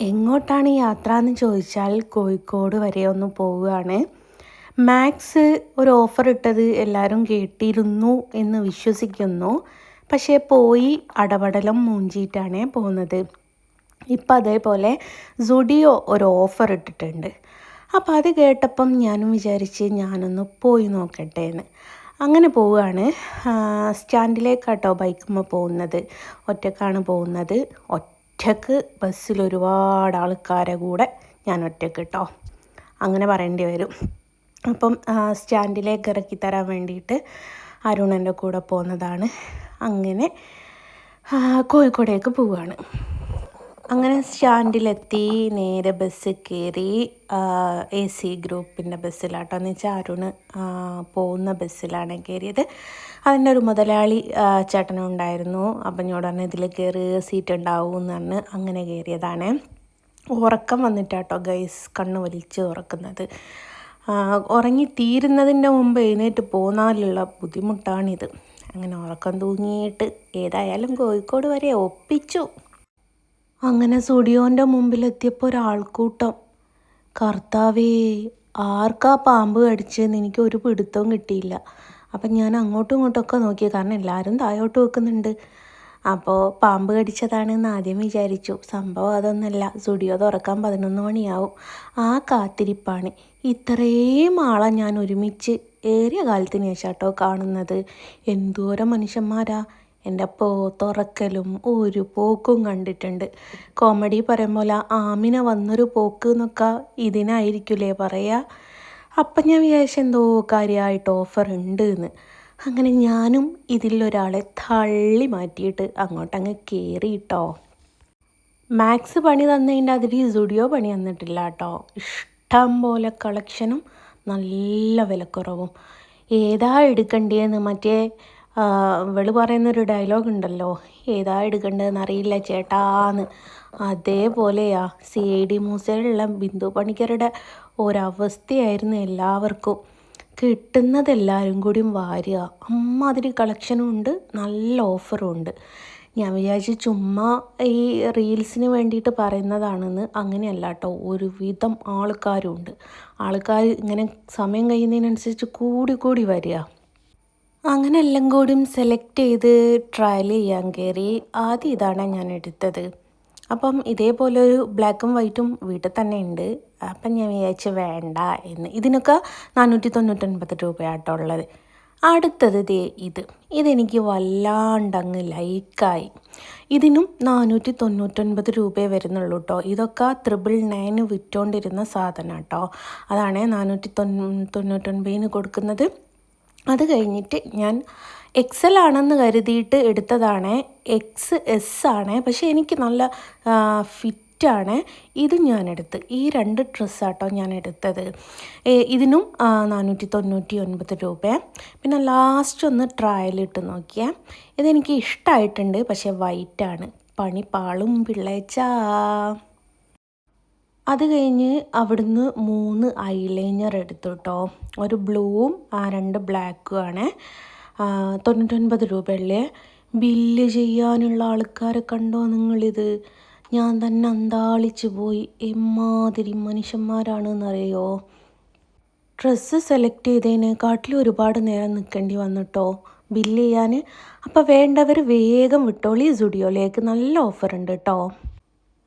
എങ്ങോട്ടാണ് യാത്ര എന്ന് ചോദിച്ചാൽ കോഴിക്കോട് വരെ ഒന്ന് പോവുകയാണ്. മാക്സ് ഒരു ഓഫർ ഇട്ടത് എല്ലാവരും കേട്ടിരുന്നു എന്ന് വിശ്വസിക്കുന്നു. പക്ഷേ പോയി അടപടലം മൂഞ്ചിയിട്ടാണ് പോകുന്നത്. ഇപ്പം അതേപോലെ സുഡിയോ ഒരു ഓഫർ ഇട്ടിട്ടുണ്ട്. അപ്പോൾ അത് കേട്ടപ്പം ഞാനും വിചാരിച്ച് ഞാനൊന്ന് പോയി നോക്കട്ടെ എന്ന്. അങ്ങനെ പോവുകയാണ്. സ്റ്റാൻഡിലേക്കാട്ടോ ബൈക്കുമ്മ പോകുന്നത്. ഒറ്റക്കാണ് പോകുന്നത്. ഒറ്റക്ക് ബസ്സിൽ ഒരുപാട് ആൾക്കാരെ കൂടെ ഞാൻ ഒറ്റക്ക് കേട്ടോ, അങ്ങനെ പറയേണ്ടി വരും. അപ്പം സ്റ്റാൻഡിലേക്ക് ഇറക്കി തരാൻ വേണ്ടിയിട്ട് അരുണൻ്റെ കൂടെ പോകുന്നതാണ്. അങ്ങനെ കോഴിക്കോടേക്ക് പോവുകയാണ്. അങ്ങനെ സ്റ്റാൻഡിലെത്തി നേരെ ബസ് കയറി. AC ഗ്രൂപ്പിൻ്റെ ബസ്സിലാട്ടോ, എന്ന് വെച്ചാൽ അരുണ് പോകുന്ന ബസ്സിലാണ് കയറിയത്. അതിൻ്റെ ഒരു മുതലാളി ചേട്ടനും ഉണ്ടായിരുന്നു. അപ്പം ഞാൻ പറഞ്ഞ ഇതിൽ കയറി സീറ്റ് ഉണ്ടാവും എന്ന് പറഞ്ഞ് അങ്ങനെ കയറിയതാണ്. ഉറക്കം വന്നിട്ടാട്ടോ ഗൈസ് കണ്ണ് വലിച്ച് ഉറക്കുന്നത്. ഉറങ്ങി തീരുന്നതിൻ്റെ മുമ്പ് എഴുന്നേറ്റ് പോന്നാലുള്ള ബുദ്ധിമുട്ടാണിത്. അങ്ങനെ ഉറക്കം തൂങ്ങിയിട്ട് ഏതായാലും കോഴിക്കോട് വരെ ഒപ്പിച്ചു. അങ്ങനെ സ്റ്റുഡിയോൻ്റെ മുമ്പിലെത്തിയപ്പോൾ ഒരാൾക്കൂട്ടം. കർത്താവേ, ആർക്കാ പാമ്പ് കടിച്ചതെന്ന് എനിക്ക് ഒരു പിടുത്തവും കിട്ടിയില്ല. അപ്പം ഞാൻ അങ്ങോട്ടും ഇങ്ങോട്ടൊക്കെ നോക്കി, കാരണം എല്ലാവരും താഴോട്ട് വെക്കുന്നുണ്ട്. അപ്പോൾ പാമ്പ് കടിച്ചതാണെന്ന് ആദ്യം വിചാരിച്ചു. സംഭവം അതൊന്നുമല്ല. സ്റ്റുഡിയോ തുറക്കാൻ 11 മണിയാവും. ആ കാത്തിരിപ്പാണ്. ഇത്രയും ആളെ ഞാൻ ഒരുമിച്ച് ഏറിയ കാലത്തിന് ശേഷം കേട്ടോ കാണുന്നത്. എന്തോരം മനുഷ്യന്മാരാ. എൻ്റെ തുറക്കലും ഒരു പോക്കും കണ്ടിട്ടുണ്ട്. കോമഡി പറയും പോലെ ആമിന വന്നൊരു പോക്ക് എന്നൊക്കെ ഇതിനായിരിക്കില്ലേ പറയുക. അപ്പം ഞാൻ വിചാരിച്ച എന്തോ കാര്യമായിട്ട് ഓഫർ ഉണ്ട് എന്ന്. അങ്ങനെ ഞാനും ഇതിലൊരാളെ തള്ളി മാറ്റിയിട്ട് അങ്ങോട്ടങ്ങ് കയറിയിട്ടോ. മാക്സ് പണി തന്നതിൻ്റെ അതിൽ സ്റ്റുഡിയോ പണി തന്നിട്ടില്ല കേട്ടോ. ഇഷ്ടം പോലെ കളക്ഷനും നല്ല വിലക്കുറവും. ഏതാ എടുക്കേണ്ടതെന്ന് മറ്റേ ഇവള് പറയുന്നൊരു ഡയലോഗ് ഉണ്ടല്ലോ, ഏതാ എടുക്കേണ്ടതെന്ന് അറിയില്ല ചേട്ടാന്ന്. അതേപോലെയാ CID മൂസയിലുള്ള ബിന്ദു പണിക്കരുടെ ഒരവസ്ഥയായിരുന്നു എല്ലാവർക്കും. കിട്ടുന്നതെല്ലാവരും കൂടിയും വാരുക. അമ്മാതിരി കളക്ഷനും ഉണ്ട്, നല്ല ഓഫറും ഉണ്ട്. ഞാൻ വിചാരിച്ചു ചുമ്മാ ഈ റീൽസിന് വേണ്ടിയിട്ട് പറയുന്നതാണെന്ന്. അങ്ങനെയല്ല കേട്ടോ, ഒരുവിധം ആൾക്കാരും ഉണ്ട്. ആൾക്കാർ ഇങ്ങനെ സമയം കഴിയുന്നതിനനുസരിച്ച് കൂടി വരിക. അങ്ങനെ എല്ലാം കൂടിയും സെലക്ട് ചെയ്ത് ട്രയൽ ചെയ്യാൻ കയറി. ആദ്യം ഇതാണ് ഞാൻ എടുത്തത്. അപ്പം ഇതേപോലെ ഒരു ബ്ലാക്കും വൈറ്റും വീട്ടിൽ തന്നെ ഉണ്ട്. അപ്പം ഞാൻ വിചാരിച്ച് വേണ്ട എന്ന്. ഇതിനൊക്കെ 499 രൂപയാട്ടോ ഉള്ളത്. അടുത്തത് ഇതെനിക്ക് വല്ലാണ്ടങ്ങ് ലൈക്കായി. ഇതിനും 499 രൂപയെ വരുന്നുള്ളൂ കേട്ടോ. ഇതൊക്കെ 999 വിറ്റുകൊണ്ടിരുന്ന സാധനം കേട്ടോ. അതാണ് 499 കൊടുക്കുന്നത്. അത് കഴിഞ്ഞിട്ട് ഞാൻ XL ആണെന്ന് കരുതിയിട്ട് എടുത്തതാണ്. XS ആണ്, പക്ഷേ എനിക്ക് നല്ല ഫിറ്റാണ്. ഇതും ഞാനെടുത്ത്. ഈ 2 ഡ്രസ്സാട്ടോ ഞാൻ എടുത്തത്. ഇതിനും 499 രൂപ. പിന്നെ ലാസ്റ്റ് ഒന്ന് ട്രയലിട്ട് നോക്കിയേ. ഇതെനിക്ക് ഇഷ്ടമായിട്ടുണ്ട്, പക്ഷേ വൈറ്റാണ്. പണി പാളും പിള്ളേച്ചാ. അത് കഴിഞ്ഞ് അവിടുന്ന് 3 ഐലൈനർ എടുത്തു കേട്ടോ. ഒരു ബ്ലൂവും 2 ബ്ലാക്കുമാണ്. 99 രൂപയല്ലേ. ബില്ല് ചെയ്യാനുള്ള ആൾക്കാരെ കണ്ടോ നിങ്ങളിത്? ഞാൻ തന്നെ അന്താളിച്ച് പോയി. എമ്മാതിരി മനുഷ്യന്മാരാണെന്നറിയോ. ഡ്രസ്സ് സെലക്ട് ചെയ്തതിനെക്കാട്ടിലും ഒരുപാട് നേരം നിൽക്കേണ്ടി വന്നിട്ടോ ബില്ല് ചെയ്യാൻ. അപ്പോൾ വേണ്ടവർ വേഗം വിട്ടോളി. സ്റ്റുഡിയോയിലേക്ക് നല്ല ഓഫർ ഉണ്ട് കേട്ടോ.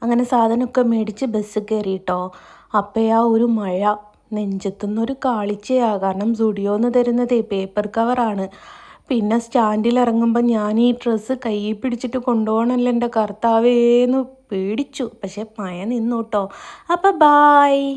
അങ്ങനെ സാധനമൊക്കെ മേടിച്ച് ബസ് കയറിയിട്ടോ. അപ്പോഴാ ഒരു മഴ. നെഞ്ചത്തുനിന്നൊരു കാളിച്ചയാ. കാരണം സ്റ്റുഡിയോന്ന് തരുന്നത് പേപ്പർ കവറാണ്. പിന്നെ സ്റ്റാൻഡിൽ ഇറങ്ങുമ്പോൾ ഞാൻ ഈ ഡ്രസ്സ് കയ്യിൽ പിടിച്ചിട്ട് കൊണ്ടുപോകണമല്ലോ എൻ്റെ കർത്താവേന്ന് പേടിച്ചു. പക്ഷേ മഴ നിന്നു കേട്ടോ. അപ്പോൾ ബായ്.